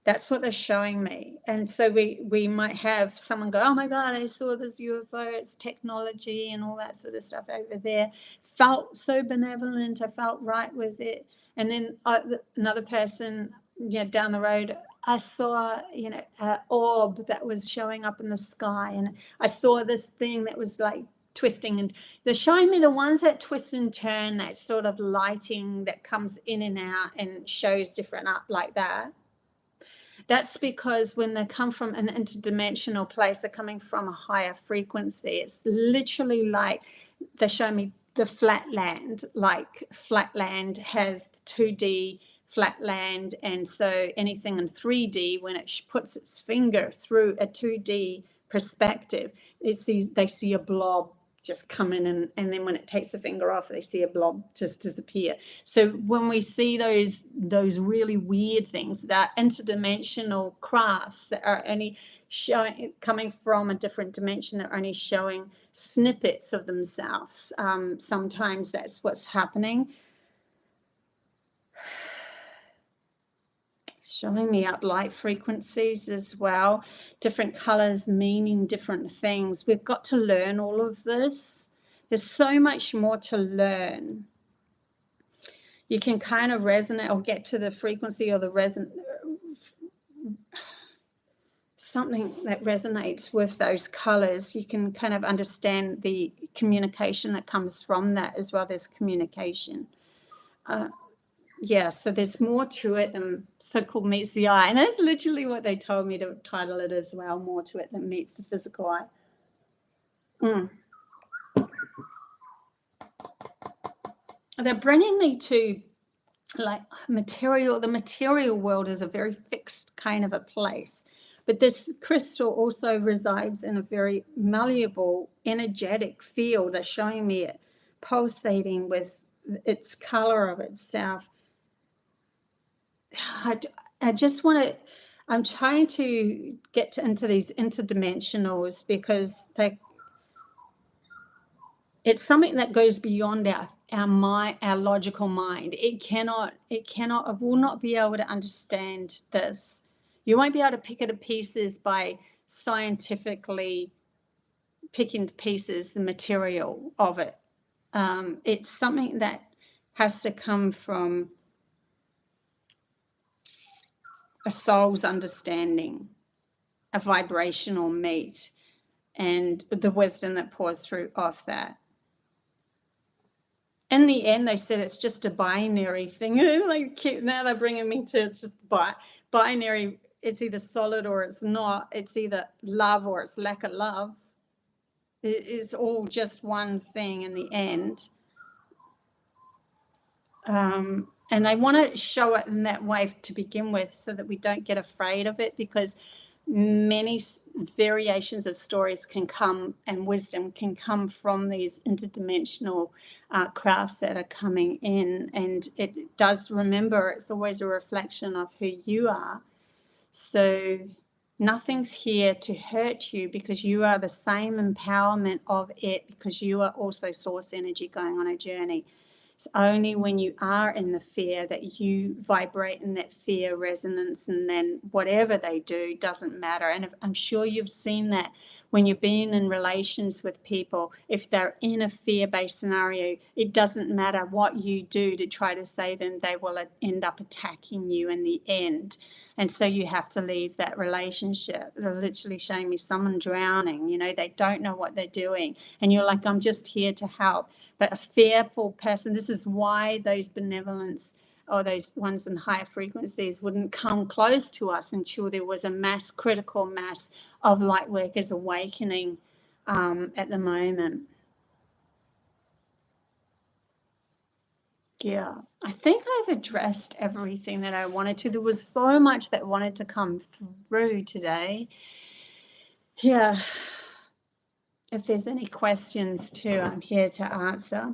S1: That's what they're showing me. And so we might have someone go, oh my God, I saw this UFO, it's technology and all that sort of stuff over there. Felt so benevolent, I felt right with it. And then another person, down the road, I saw, an orb that was showing up in the sky, and I saw this thing that was like twisting, and they're showing me the ones that twist and turn, that sort of lighting that comes in and out and shows different up like that. That's because when they come from an interdimensional place, they're coming from a higher frequency. It's literally like they show me the flatland, like flatland has 2D flat land. And so anything in 3D, when it puts its finger through a 2D perspective, they see a blob just come in, and then when it takes the finger off, they see a blob just disappear. So when we see those really weird things, that interdimensional crafts that are only showing, coming from a different dimension, that are only showing snippets of themselves, sometimes that's what's happening. Showing me up light frequencies as well, different colors meaning different things. We've got to learn all of this. There's so much more to learn. You can kind of resonate or get to the frequency or the something that resonates with those colors. You can kind of understand the communication that comes from that as well. There's communication. Yeah, so there's more to it than so-called meets the eye. And that's literally what they told me to title it as well, more to it than meets the physical eye. They're bringing me to like material. The material world is a very fixed kind of a place. But this crystal also resides in a very malleable, energetic field. They're showing me it pulsating with its color of itself. I just want to, I'm trying to get into these interdimensionals because it's something that goes beyond our logical mind. It will not be able to understand this. You won't be able to pick it to pieces by scientifically picking to pieces the material of it. It's something that has to come from a soul's understanding, a vibrational meet, and the wisdom that pours through off that. In the end, they said it's just a binary thing. Like now they're bringing me to it's just binary. It's either solid or it's not. It's either love or it's lack of love. It's all just one thing in the end. And they want to show it in that way to begin with so that we don't get afraid of it, because many variations of stories can come and wisdom can come from these interdimensional crafts that are coming in. And it does, remember, it's always a reflection of who you are. So nothing's here to hurt you, because you are the same empowerment of it, because you are also source energy going on a journey. It's only when you are in the fear that you vibrate in that fear resonance, and then whatever they do doesn't matter. And I'm sure you've seen that when you've been in relations with people. If they're in a fear-based scenario, it doesn't matter what you do to try to save them, they will end up attacking you in the end. And so you have to leave that relationship. They're literally showing me someone drowning, they don't know what they're doing. And you're like, I'm just here to help. But a fearful person, this is why those benevolence or those ones in higher frequencies wouldn't come close to us until there was a critical mass of light workers awakening at the moment. Yeah, I think I've addressed everything that I wanted to. There was so much that wanted to come through today. Yeah. If there's any questions too, I'm here to answer.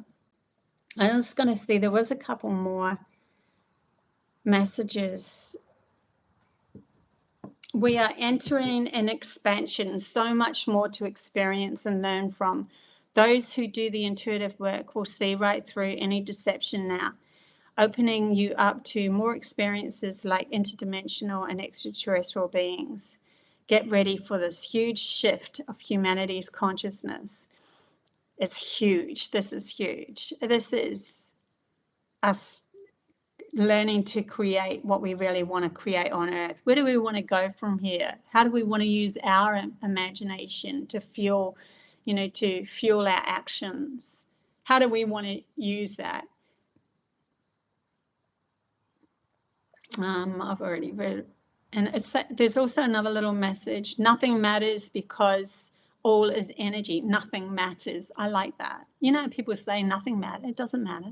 S1: I was going to see, there was a couple more messages. We are entering an expansion, so much more to experience and learn from. Those who do the intuitive work will see right through any deception now, opening you up to more experiences like interdimensional and extraterrestrial beings. Get ready for this huge shift of humanity's consciousness. It's huge. This is huge. This is us learning to create what we really want to create on Earth. Where do we want to go from here? How do we want to use our imagination to fuel, to fuel our actions? How do we want to use that? I've already read it. And there's also another little message. Nothing matters because all is energy. Nothing matters. I like that. People say nothing matters. It doesn't matter.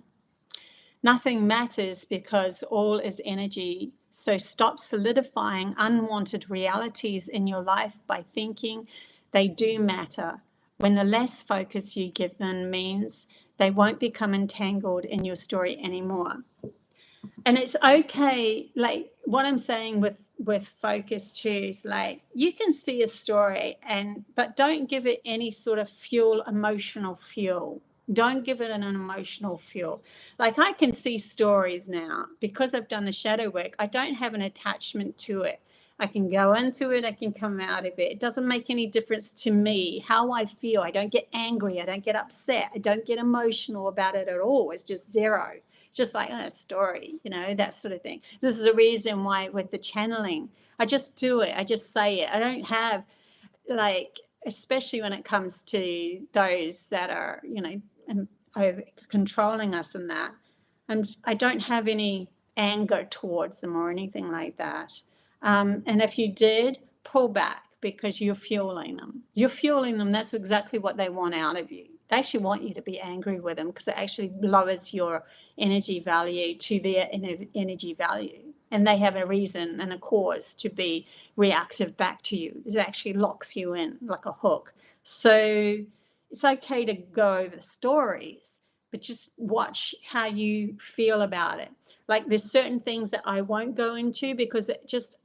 S1: Nothing matters because all is energy. So stop solidifying unwanted realities in your life by thinking they do matter. When the less focus you give them means they won't become entangled in your story anymore. And it's okay, like what I'm saying with focus too is like you can see a story but don't give it any sort of emotional fuel. Don't give it an emotional fuel. Like I can see stories now because I've done the shadow work. I don't have an attachment to it. I can go into it, I can come out of it. It doesn't make any difference to me how I feel. I don't get angry, I don't get upset, I don't get emotional about it at all. It's just zero. Just like a story, you know, that sort of thing. This is a reason why with the channeling, I just do it. I just say it. I don't have like, especially when it comes to those that are, you know, over controlling us and that. And I don't have any anger towards them or anything like that. And if you did, pull back because you're fueling them. You're fueling them. That's exactly what they want out of you. They actually want you to be angry with them because it actually lowers your energy value to their energy value. And they have a reason and a cause to be reactive back to you. It actually locks you in like a hook. So it's okay to go over the stories, but just watch how you feel about it. Like there's certain things that I won't go into because it just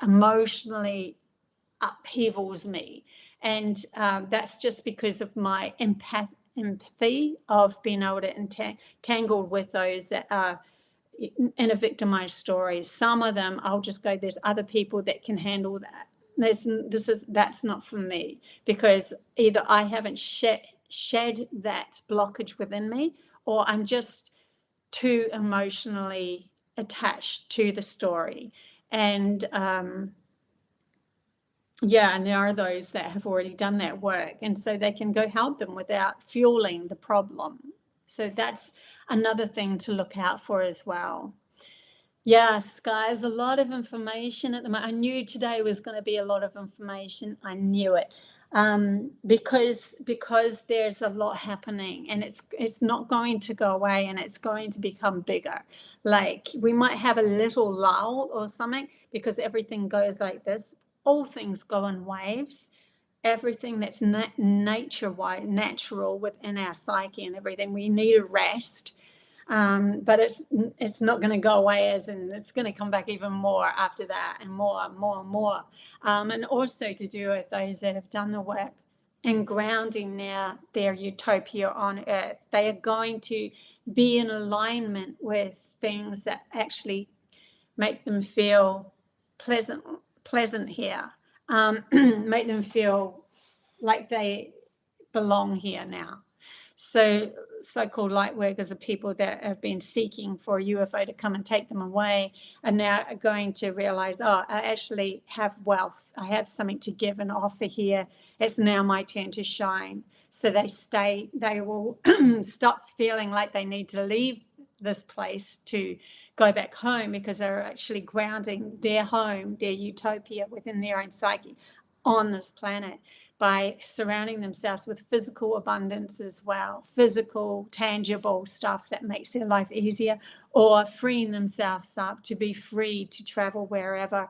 S1: emotionally upheavals me. And that's just because of my empathy of being able to entangle with those that are in a victimized story. Some of them I'll just go, there's other people that can handle that. That's not for me, because either I haven't shed that blockage within me, or I'm just too emotionally attached to the story. And yeah, and there are those that have already done that work, and so they can go help them without fueling the problem. So that's another thing to look out for as well. Yes, guys, a lot of information at the moment. I knew today was going to be a lot of information. I knew it. Because there's a lot happening, and it's not going to go away, and it's going to become bigger. Like we might have a little lull or something because everything goes like this. All things go in waves. Everything that's nature-wise, natural within our psyche and everything, we need a rest. But it's not going to go away, as in it's going to come back even more after that, and more and more and more. And also to do with those that have done the work and grounding now their utopia on earth. They are going to be in alignment with things that actually make them feel pleasant here, make them feel like they belong here now. So so-called light workers are people that have been seeking for a UFO to come and take them away, and now are going to realize, oh, I actually have wealth. I have something to give and offer here. It's now my turn to shine. So they will stop feeling like they need to leave this place to go back home, because they're actually grounding their home, their utopia within their own psyche on this planet, by surrounding themselves with physical abundance as well, physical, tangible stuff that makes their life easier, or freeing themselves up to be free to travel wherever,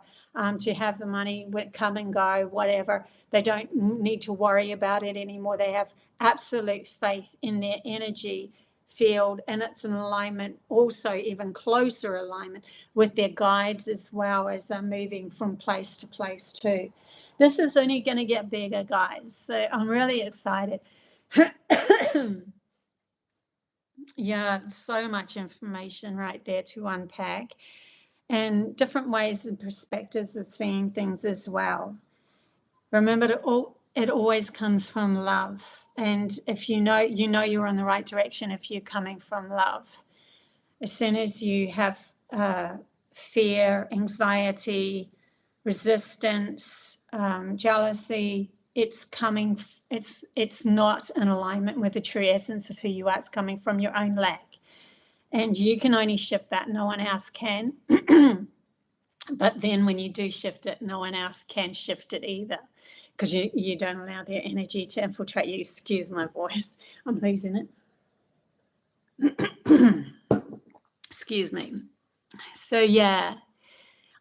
S1: to have the money come and go, whatever. They don't need to worry about it anymore. They have absolute faith in their energy field, and it's in alignment, also even closer alignment with their guides as well, as they're moving from place to place too. This is only going to get bigger, guys. So I'm really excited. Yeah, so much information right there to unpack, and different ways and perspectives of seeing things as well. Remember, it always comes from love. And if you know you're in the right direction if you're coming from love. As soon as you have fear, anxiety, resistance, jealousy, it's not in alignment with the true essence of who you are. It's coming from your own lack, and you can only shift that. No one else can. But then when you do shift it, no one else can shift it either, because you don't allow their energy to infiltrate you. Excuse my voice, I'm losing it. Excuse me. So yeah.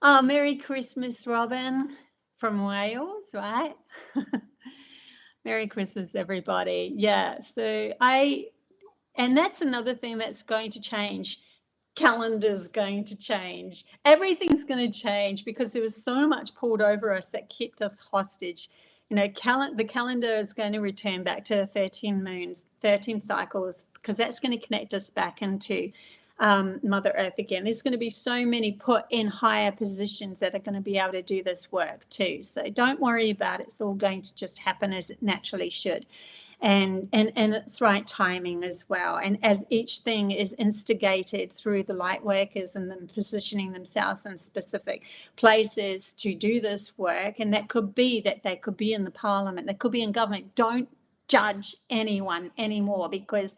S1: Oh, Merry Christmas, Robin from Wales, right? Merry Christmas, everybody. Yeah. And that's another thing that's going to change. Calendar's going to change. Everything's going to change because there was so much poured over us that kept us hostage. You know, the calendar is going to return back to 13 moons, 13 cycles, because that's going to connect us back into Mother Earth again. There's going to be so many put in higher positions that are going to be able to do this work too. So don't worry about it. It's all going to just happen as it naturally should. And it's right timing as well. And as each thing is instigated through the light workers and them positioning themselves in specific places to do this work, and that could be that they could be in the parliament, they could be in government. Don't judge anyone anymore, because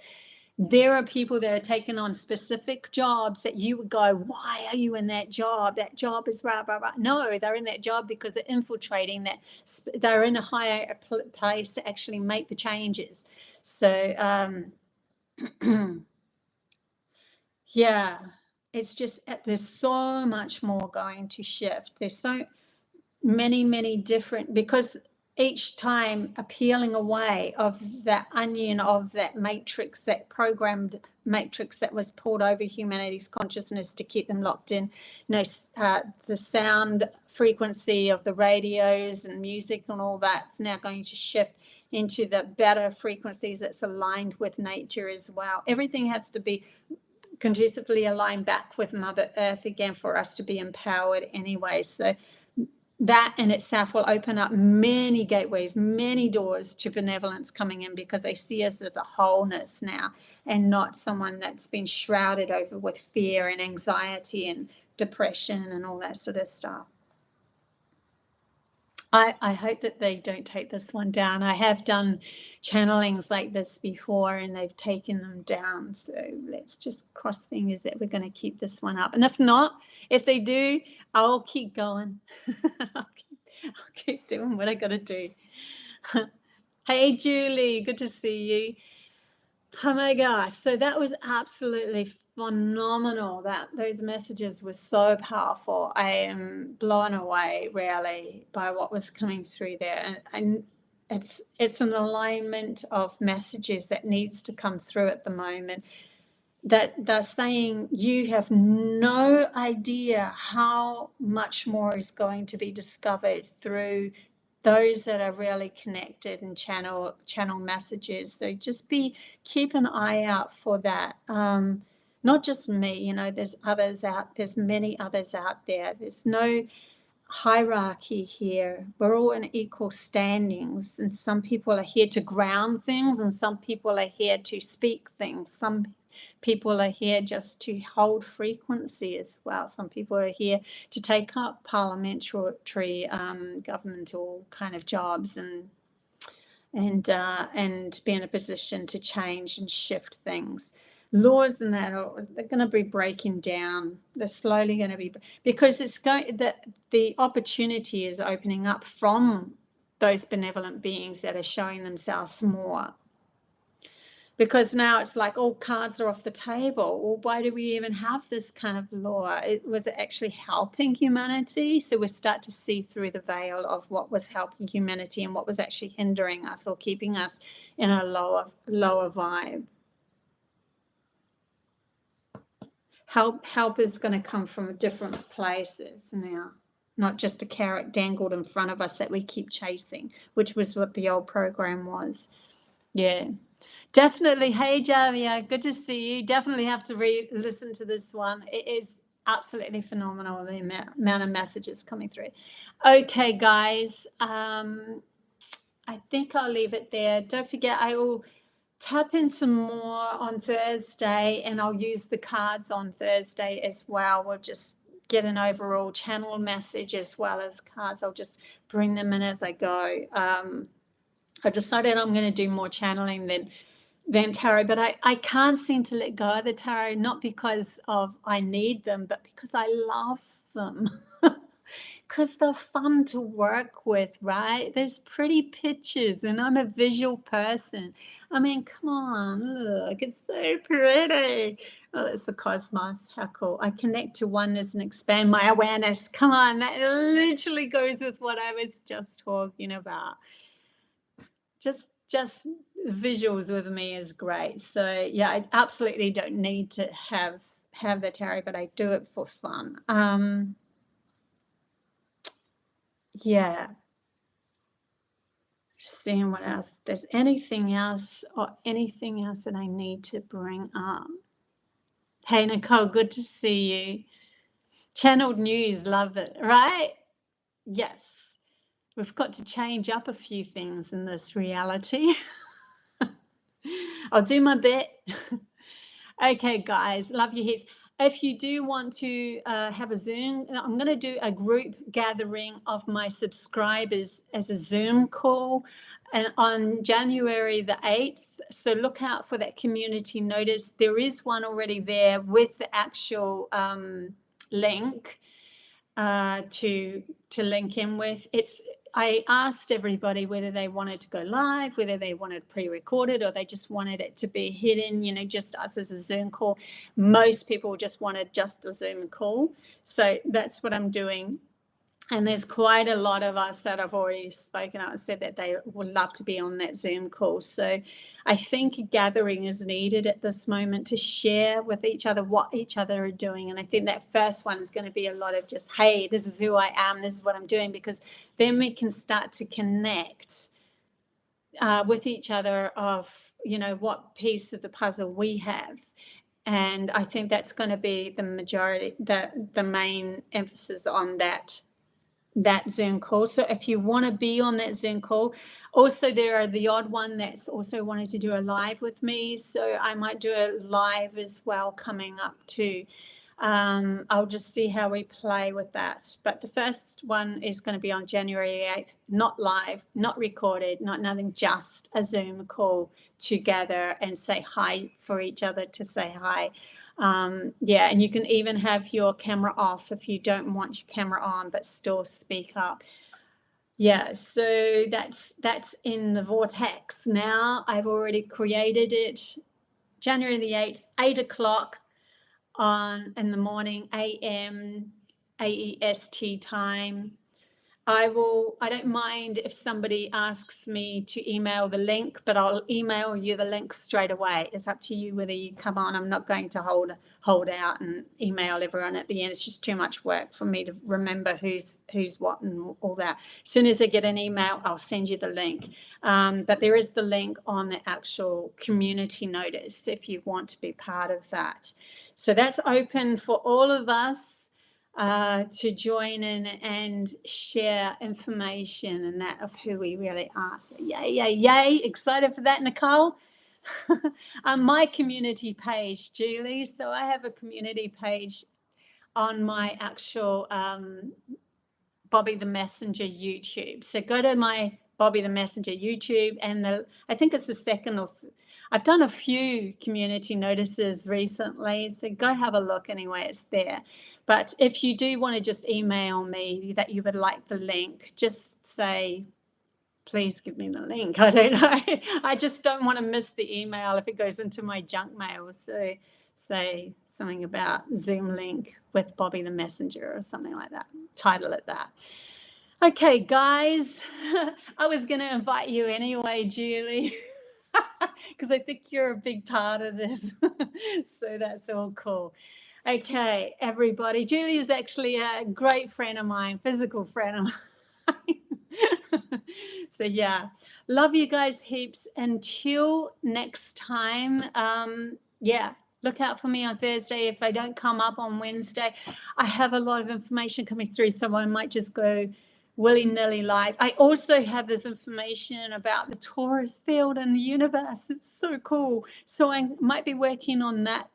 S1: there are people that are taking on specific jobs that you would go, why are you in that job? That job is rah, rah, rah. No, they're in that job because they're infiltrating that. They're in a higher place to actually make the changes. So, yeah, it's just, there's so much more going to shift. There's so many different, because each time a peeling away of that onion, of that matrix, that programmed matrix that was poured over humanity's consciousness to keep them locked in, you know, the sound frequency of the radios and music and all that's now going to shift into the better frequencies that's aligned with nature as well. Everything has to be conducively aligned back with Mother Earth again for us to be empowered anyway. So that in itself will open up many gateways, many doors to benevolence coming in, because they see us as a wholeness now and not someone that's been shrouded over with fear and anxiety and depression and all that sort of stuff. I hope that they don't take this one down. I have done channelings like this before and they've taken them down. So let's just cross fingers that we're going to keep this one up. And if not, if they do, I'll keep going. I'll keep doing what I got to do. Hey, Julie, good to see you. Oh my gosh. So that was absolutely phenomenal. Those messages were so powerful. I am blown away really by what was coming through there. And it's an alignment of messages that needs to come through at the moment, that they're saying you have no idea how much more is going to be discovered through those that are really connected and channel messages. So just keep an eye out for that. Not just me, you know, there's many others out there. There's no hierarchy here. We're all in equal standings, and some people are here to ground things and some people are here to speak things. Some people are here just to hold frequency as well. Some people are here to take up parliamentary, governmental kind of jobs and be in a position to change and shift things. Laws and that they're going to be breaking down. They're slowly going to be, because the opportunity is opening up from those benevolent beings that are showing themselves more. Because now it's like all cards are off the table. Well, why do we even have this kind of law? Was it actually helping humanity? So we start to see through the veil of what was helping humanity and what was actually hindering us or keeping us in a lower vibe. Help is going to come from different places now, not just a carrot dangled in front of us that we keep chasing, which was what the old program was. Yeah. Definitely. Hey, Javia, good to see you. Definitely have to listen to this one. It is absolutely phenomenal, the amount of messages coming through. Okay, guys, I think I'll leave it there. Don't forget, I will tap into more on Thursday, and I'll use the cards on Thursday as well. We'll just get an overall channel message as well as cards. I'll just bring them in as I go. I decided I'm going to do more channeling than tarot, but I can't seem to let go of the tarot, not because of I need them, but because I love them. because they're fun to work with, right? There's pretty pictures, and I'm a visual person. I mean, come on, look, it's so pretty. Oh, it's the cosmos. How cool. I connect to oneness and expand my awareness. Come on, that literally goes with what I was just talking about. Just visuals with me is great. So yeah, I absolutely don't need to have the tarot, but I do it for fun. Yeah. Seeing what else. If there's anything else or anything else that I need to bring up. Hey Nicole, good to see you. Channeled news, love it, right? Yes. We've got to change up a few things in this reality. I'll do my bit. Okay, guys, love you heaps. If you do want to have a Zoom, I'm going to do a group gathering of my subscribers as a Zoom call and on January the 8th. So look out for that community notice. There is one already there with the actual link to link in with. I asked everybody whether they wanted to go live, whether they wanted pre-recorded, or they just wanted it to be hidden, you know, just us as a Zoom call. Most people just wanted just a Zoom call. So that's what I'm doing. And there's quite a lot of us that have already spoken out and said that they would love to be on that Zoom call. So I think a gathering is needed at this moment to share with each other what each other are doing. And I think that first one is going to be a lot of just, hey, this is who I am, this is what I'm doing, because then we can start to connect with each other of, you know, what piece of the puzzle we have. And I think that's going to be the majority, the main emphasis on that Zoom call. So if you want to be on that Zoom call, also there are the odd one that's also wanted to do a live with me, so I might do a live as well coming up too. I'll just see how we play with that, but the first one is going to be on January 8th, not live, not recorded, not nothing, just a Zoom call together and say hi for each other, to say hi. Yeah, and you can even have your camera off if you don't want your camera on but still speak up. Yeah, so that's in the vortex now. I've already created it. January the 8th, 8 o'clock in the morning, AM AEST time. I don't mind if somebody asks me to email the link, but I'll email you the link straight away. It's up to you whether you come on. I'm not going to hold out and email everyone at the end. It's just too much work for me to remember who's what and all that. As soon as I get an email, I'll send you the link. But there is the link on the actual community notice if you want to be part of that. So that's open for all of us to join in and share information and that of who we really are. So yay, excited for that, Nicole. My community page, Julie, so I have a community page on my actual Bobby the Messenger YouTube. So go to my Bobby the Messenger YouTube, and I think it's the second or I've done a few community notices recently, so go have a look anyway, it's there. But if you do want to just email me that you would like the link, just say, please give me the link. I don't know. I just don't want to miss the email if it goes into my junk mail. So say something about Zoom link with Bobby the Messenger or something like that. Title it that. Okay, guys, I was going to invite you anyway, Julie, because I think you're a big part of this. So that's all cool. Okay, everybody. Julie is actually a great friend of mine, physical friend of mine. So yeah, love you guys heaps. Until next time, yeah, look out for me on Thursday. If I don't come up on Wednesday, I have a lot of information coming through, so I might just go willy-nilly live. I also have this information about the Taurus field and the universe. It's so cool. So I might be working on that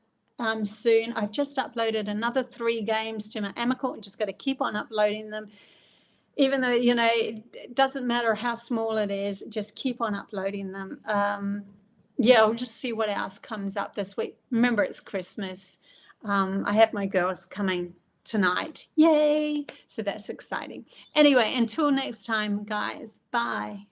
S1: soon. I've just uploaded another 3 games to my AMAKEL. I'm just got to keep on uploading them, even though, you know, it doesn't matter how small it is, just keep on uploading them. Yeah, I'll just see what else comes up this week. Remember, it's Christmas. I have my girls coming tonight. Yay! So that's exciting. Anyway, until next time, guys. Bye.